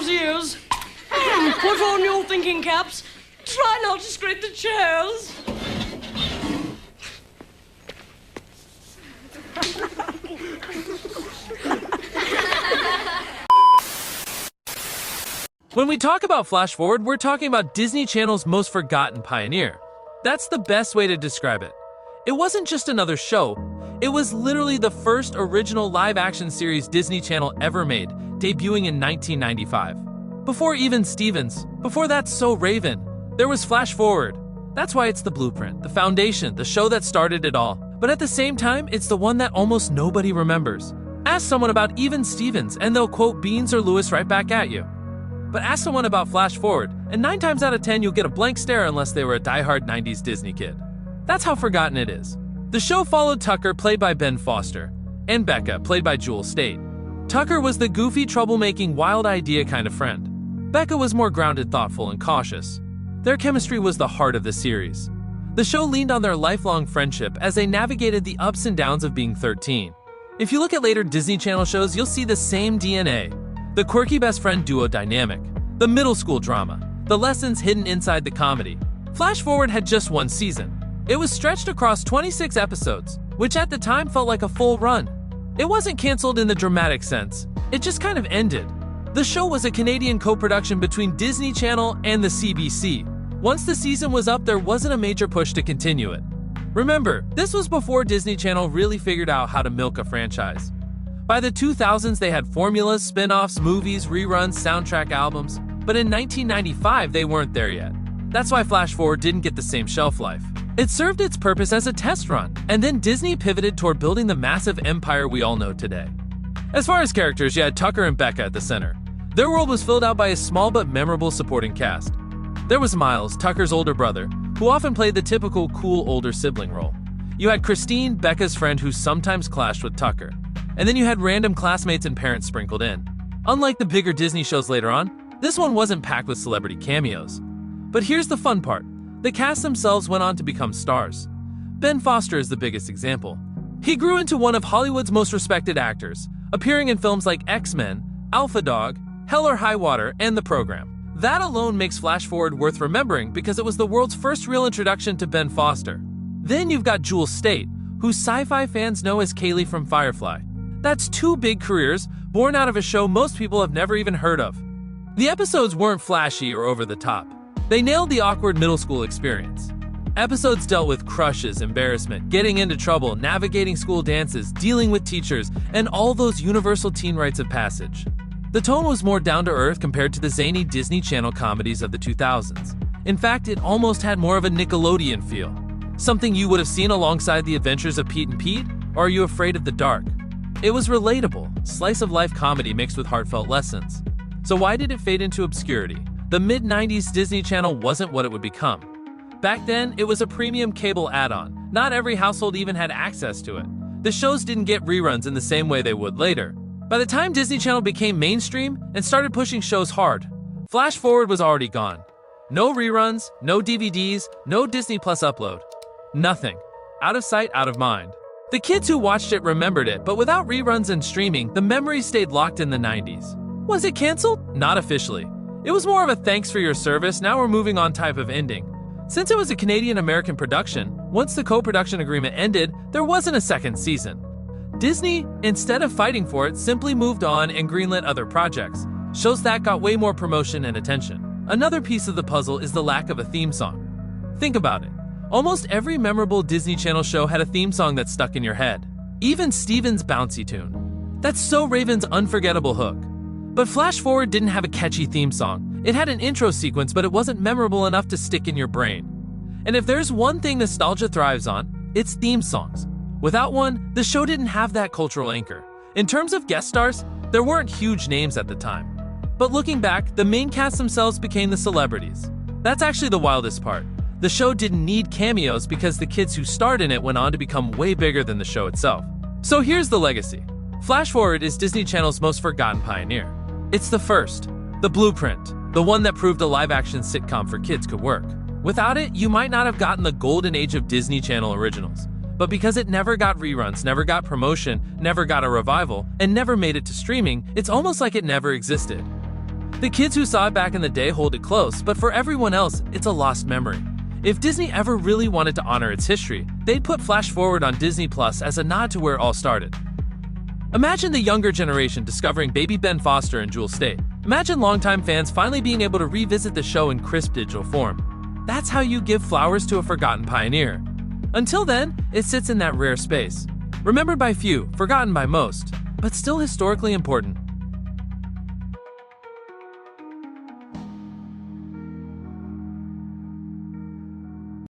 those ears. Put on your thinking caps. Try not to scrape the chairs. When we talk about Flash Forward, we're talking about Disney Channel's most forgotten pioneer. That's the best way to describe it. It wasn't just another show. It was literally the first original live-action series Disney Channel ever made, debuting in 1995. Before even Stevens, before That's So Raven, there was Flash Forward. That's why it's the blueprint, the foundation, the show that started it all. But at the same time, it's the one that almost nobody remembers. Ask someone about Even Stevens, and they'll quote Beans or Lewis right back at you. But ask someone about Flash Forward, and 9 times out of 10 you'll get a blank stare unless they were a diehard 90s Disney kid. That's how forgotten it is. The show followed Tucker, played by Ben Foster, and Becca, played by Jewel Staite. Tucker was the goofy, troublemaking, wild idea kind of friend. Becca was more grounded, thoughtful, and cautious. Their chemistry was the heart of the series. The show leaned on their lifelong friendship as they navigated the ups and downs of being 13. If you look at later Disney Channel shows, you'll see the same DNA. The quirky best friend duo dynamic, the middle school drama, the lessons hidden inside the comedy. Flash Forward had just one season. It was stretched across 26 episodes, which at the time felt like a full run. It wasn't canceled in the dramatic sense, it just kind of ended. The show was a Canadian co-production between Disney Channel and the CBC. Once the season was up, there wasn't a major push to continue it. Remember, this was before Disney Channel really figured out how to milk a franchise. By the 2000s, they had formulas, spin-offs, movies, reruns, soundtrack albums. But in 1995, they weren't there yet. That's why Flash Forward didn't get the same shelf life. It served its purpose as a test run, and then Disney pivoted toward building the massive empire we all know today. As far as characters, you had Tucker and Becca at the center. Their world was filled out by a small but memorable supporting cast. There was Miles, Tucker's older brother, who often played the typical cool older sibling role. You had Christine, Becca's friend who sometimes clashed with Tucker. And then you had random classmates and parents sprinkled in. Unlike the bigger Disney shows later on, this one wasn't packed with celebrity cameos. But here's the fun part. The cast themselves went on to become stars. Ben Foster is the biggest example. He grew into one of Hollywood's most respected actors, appearing in films like X-Men, Alpha Dog, Hell or High Water, and The Program. That alone makes Flash Forward worth remembering because it was the world's first real introduction to Ben Foster. Then you've got Jewel Staite, who sci-fi fans know as Kaylee from Firefly. That's 2 big careers born out of a show most people have never even heard of. The episodes weren't flashy or over the top. They nailed the awkward middle school experience. Episodes dealt with crushes, embarrassment, getting into trouble, navigating school dances, dealing with teachers, and all those universal teen rites of passage. The tone was more down-to-earth compared to the zany Disney Channel comedies of the 2000s. In fact, it almost had more of a Nickelodeon feel. Something you would have seen alongside The Adventures of Pete and Pete, or Are You Afraid of the Dark? It was relatable, slice-of-life comedy mixed with heartfelt lessons. So why did it fade into obscurity? The mid-90s Disney Channel wasn't what it would become. Back then, it was a premium cable add-on. Not every household even had access to it. The shows didn't get reruns in the same way they would later. By the time Disney Channel became mainstream and started pushing shows hard, Flash Forward was already gone. No reruns, no DVDs, no Disney Plus upload. Nothing. Out of sight, out of mind. The kids who watched it remembered it, but without reruns and streaming, the memories stayed locked in the 90s. Was it canceled? Not officially. It was more of a thanks for your service, now we're moving on type of ending. Since it was a Canadian-American production, once the co-production agreement ended, there wasn't a second season. Disney, instead of fighting for it, simply moved on and greenlit other projects. Shows that got way more promotion and attention. Another piece of the puzzle is the lack of a theme song. Think about it. Almost every memorable Disney Channel show had a theme song that stuck in your head. Even Stevens' bouncy tune. That's So Raven's unforgettable hook. But Flash Forward didn't have a catchy theme song. It had an intro sequence, but it wasn't memorable enough to stick in your brain. And if there's one thing nostalgia thrives on, it's theme songs. Without one, the show didn't have that cultural anchor. In terms of guest stars, there weren't huge names at the time. But looking back, the main cast themselves became the celebrities. That's actually the wildest part. The show didn't need cameos because the kids who starred in it went on to become way bigger than the show itself. So here's the legacy. Flash Forward is Disney Channel's most forgotten pioneer. It's the first, the blueprint, the one that proved a live-action sitcom for kids could work. Without it, you might not have gotten the golden age of Disney Channel originals. But because it never got reruns, never got promotion, never got a revival, and never made it to streaming, it's almost like it never existed. The kids who saw it back in the day hold it close, but for everyone else, it's a lost memory. If Disney ever really wanted to honor its history, they'd put Flash Forward on Disney Plus as a nod to where it all started. Imagine the younger generation discovering baby Ben Foster and Jewel Staite. Imagine longtime fans finally being able to revisit the show in crisp digital form. That's how you give flowers to a forgotten pioneer. Until then, it sits in that rare space. Remembered by few, forgotten by most, but still historically important.